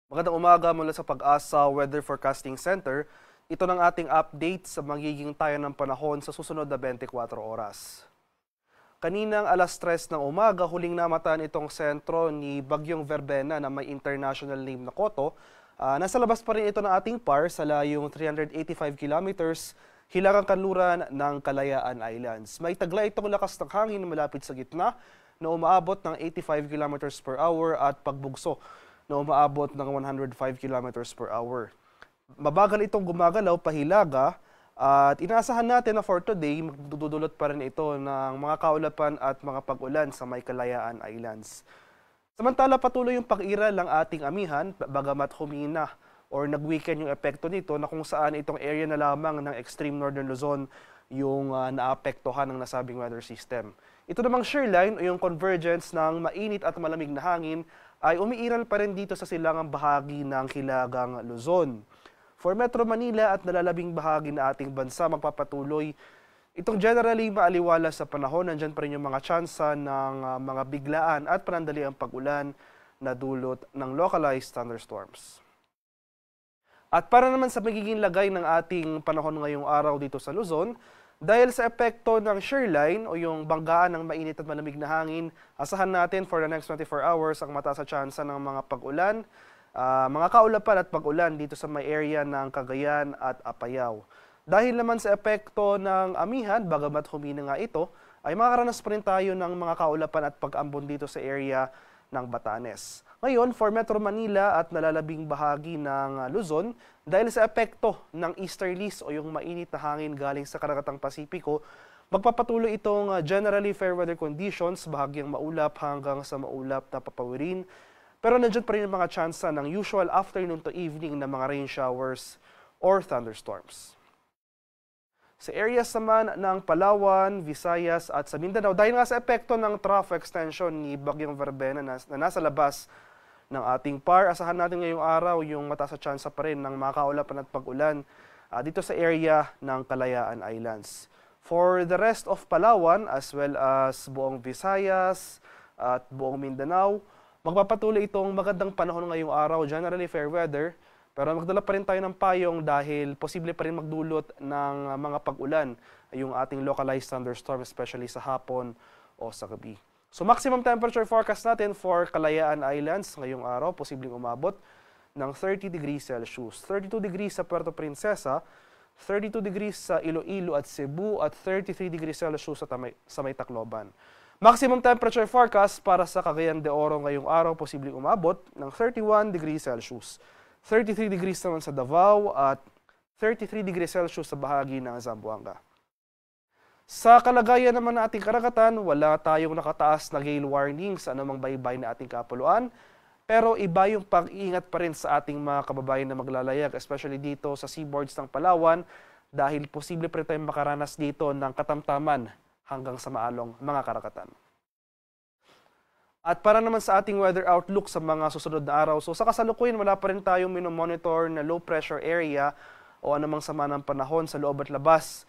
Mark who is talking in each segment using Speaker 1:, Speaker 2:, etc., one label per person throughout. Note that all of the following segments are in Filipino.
Speaker 1: Magandang umaga mula sa Pag-asa Weather Forecasting Center. Ito ng ating update sa magiging tayo ng panahon sa susunod na 24 oras. Kaninang alas 3 ng umaga, huling namataan itong sentro ni Bagyong Verbena na may international name na Koto. Nasa labas pa rin ito ng ating PAR sa layong 385 kilometers, hilagang kanluran ng Kalayaan Islands. May taglay itong lakas ng hangin malapit sa gitna na umaabot ng 85 kilometers per hour at pagbugso na umaabot ng 105 kilometers per hour. Mabagal itong gumagalaw pahilaga at inaasahan natin na for today magdudulot pa rin ito ng mga kaulapan at mga pag-ulan sa may Kalayaan Islands. Samantala patuloy yung pag-iral ng ating amihan bagamat humina or nag-weekend yung epekto nito na kung saan itong area na lamang ng extreme northern Luzon yung naapektuhan ng nasabing weather system. Ito namang shear line o yung convergence ng mainit at malamig na hangin ay umiiral pa rin dito sa silangang bahagi ng Hilagang Luzon. For Metro Manila at nalalabing bahagi na ating bansa magpapatuloy itong generally maaliwalas sa panahon. Nandyan pa rin yung mga tsansa ng mga biglaan at panandaliang pag-ulan na dulot ng localized thunderstorms. At para naman sa magiging lagay ng ating panahon ngayong araw dito sa Luzon, dahil sa epekto ng shear line o yung banggaan ng mainit at malamig na hangin, asahan natin for the next 24 hours ang mataas na tsansa ng mga pag-ulan, mga kaulapan at pag-ulan dito sa may area ng Cagayan at Apayao. Dahil naman sa epekto ng amihan, bagamat humina nga ito, ay makakaranas pa rin tayo ng mga kaulapan at pag-ambon dito sa area ng Batanes. Ngayon, for Metro Manila at nalalabing bahagi ng Luzon, dahil sa epekto ng easterlies o yung mainit na hangin galing sa karagatang Pasipiko, magpapatuloy itong generally fair weather conditions, bahagyang maulap hanggang sa maulap na papawirin. Pero nandiyan pa rin yung mga tsansa ng usual afternoon to evening na mga rain showers or thunderstorms. Sa areas naman ng Palawan, Visayas at sa Mindanao, dahil nga sa epekto ng trough extension ni Bagyong Verbena na nasa labas ng ating PAR, asahan natin ngayong araw yung mataas na tsansa pa rin ng mga kaulapan at pag-ulan dito sa area ng Kalayaan Islands. For the rest of Palawan as well as buong Visayas at buong Mindanao, magpapatuloy itong magandang panahon ngayong araw, generally fair weather, pero magdala pa rin tayo ng payong dahil posible pa rin magdulot ng mga pag-ulan yung ating localized thunderstorm, especially sa hapon o sa gabi. So maximum temperature forecast natin for Kalayaan Islands ngayong araw, posibleng umabot ng 30 degrees Celsius. 32 degrees sa Puerto Princesa, 32 degrees sa Iloilo at Cebu, at 33 degrees Celsius sa may Tacloban. Maximum temperature forecast para sa Cagayan de Oro ngayong araw, posibleng umabot ng 31 degrees Celsius. 33 degrees naman sa Davao at 33 degrees Celsius sa bahagi ng Zamboanga. Sa kalagayan naman ng ating karagatan, wala tayong nakataas na gale warning sa anumang baybay na ating kapuluan. Pero iba yung pag-iingat pa rin sa ating mga kababayan na maglalayag, especially dito sa seaboards ng Palawan, dahil posible pa rin tayong makaranas dito ng katamtaman hanggang sa maalong mga karagatan. At para naman sa ating weather outlook sa mga susunod na araw, so sa kasalukuyan wala pa rin tayong minomonitor na low pressure area o anumang sama ng panahon sa loob at labas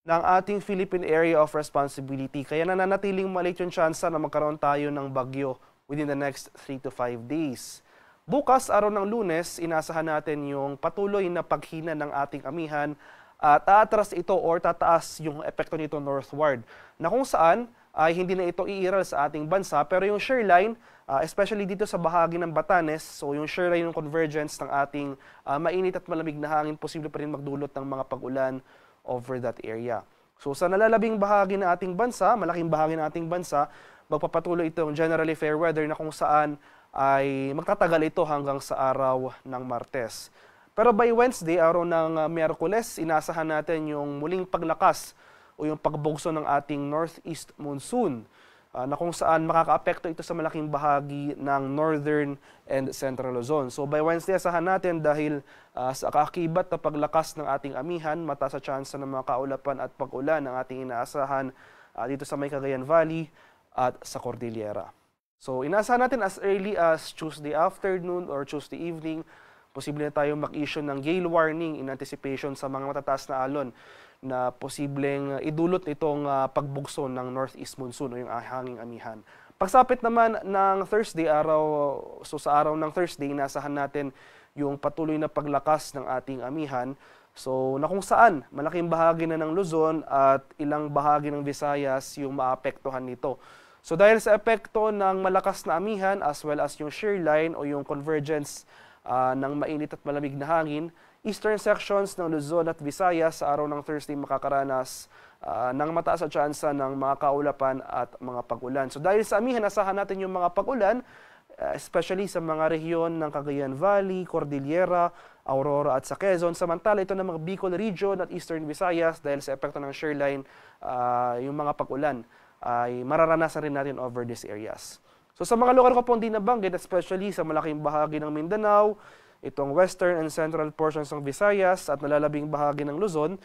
Speaker 1: ng ating Philippine Area of Responsibility. Kaya nananatiling maliit yung tsansa na magkaroon tayo ng bagyo within the next 3 to 5 days. Bukas, araw ng Lunes, inasahan natin yung patuloy na paghina ng ating amihan at aatras ito or tataas yung epekto nito northward, na kung saan ay hindi na ito iiral sa ating bansa, pero yung shear line, especially dito sa bahagi ng Batanes, so yung shear line ng convergence ng ating mainit at malamig na hangin, posible pa rin magdulot ng mga pag-ulan over that area. So sa nalalabing bahagi ng ating bansa, malaking bahagi ng ating bansa, magpapatuloy itong generally fair weather na kung saan ay magtatagal ito hanggang sa araw ng Martes. Pero by Wednesday, araw ng Miyerkules, inasahan natin yung muling paglakas o yung pagbugso ng ating northeast monsoon na kung saan makakaapekto ito sa malaking bahagi ng northern and central Luzon. So by Wednesday, asahan natin dahil sa kaakibat na paglakas ng ating amihan, mataas sa tsansa ng mga kaulapan at pag-ulan ang ating inaasahan dito sa may Cagayan Valley at sa Cordillera. So inaasahan natin as early as Tuesday afternoon or Tuesday evening, posible na tayong mag-issue ng gale warning in anticipation sa mga matataas na alon na posibleng idulot itong pagbugso ng northeast monsoon o yung hanging amihan. Pagsapit naman ng Thursday, sa araw ng Thursday, inasahan natin yung patuloy na paglakas ng ating amihan. So, na kung saan malaking bahagi na ng Luzon at ilang bahagi ng Visayas yung maapektuhan nito. So, dahil sa epekto ng malakas na amihan as well as yung shear line o yung convergence ng mainit at malamig na hangin, eastern sections ng Luzon at Visayas sa araw ng Thursday makakaranas ng mataas na tsansa ng mga kaulapan at mga pag-ulan. So dahil sa amihan, asahan natin yung mga pag-ulan, especially sa mga rehiyon ng Cagayan Valley, Cordillera, Aurora at sa Quezon. Samantala, ito ng mga Bicol Region at Eastern Visayas dahil sa epekto ng shear line, yung mga pag-ulan ay mararanasan rin natin over these areas. So sa mga lugar ko pong di nabanggit, especially sa malaking bahagi ng Mindanao, itong western and central portions ng Visayas at nalalabing bahagi ng Luzon,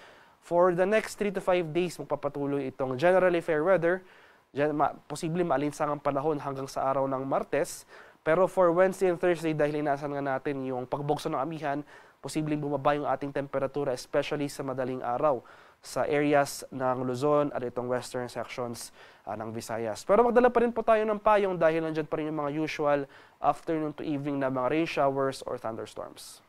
Speaker 1: for the next 3 to 5 days magpapatuloy itong generally fair weather. Posible maalinsangang panahon hanggang sa araw ng Martes. Pero for Wednesday and Thursday, dahil inaasahan nga natin yung pagbukso ng amihan, posibleng bumaba yung ating temperatura, especially sa madaling araw sa areas ng Luzon at itong western sections ng Visayas. Pero magdala pa rin po tayo ng payong dahil nandyan pa rin yung mga usual afternoon to evening na mga rain showers or thunderstorms.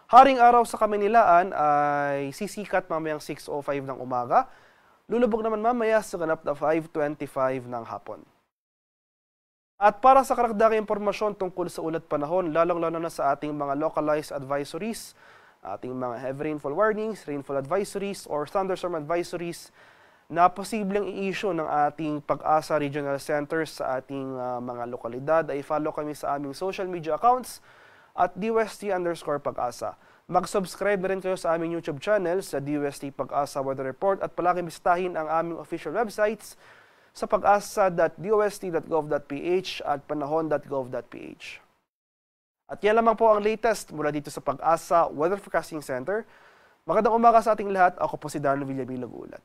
Speaker 1: Haring araw sa Kamaynilaan ay sisikat mamayang 6:05 ng umaga. Lulubog naman mamaya sa ganap na 5:25 ng hapon. At para sa karagdagang impormasyon tungkol sa ulat panahon, lalong-lalo na sa ating mga localized advisories, ating mga heavy rainfall warnings, rainfall advisories, or thunderstorm advisories na posibleng i-issue ng ating Pag-asa Regional Centers sa ating mga lokalidad, ay follow kami sa aming social media accounts at DUST_Pag-asa. Mag-subscribe na rin kayo sa aming YouTube channel sa DUST Pag-asa Weather Report at palagi bisitahin ang aming official websites sa pag-asa.dust.gov.ph at panahon.gov.ph. At yan lamang po ang latest mula dito sa Pag-asa Weather Forecasting Center. Magandang umaga sa ating lahat. Ako po si Darno Villabilog Ulat.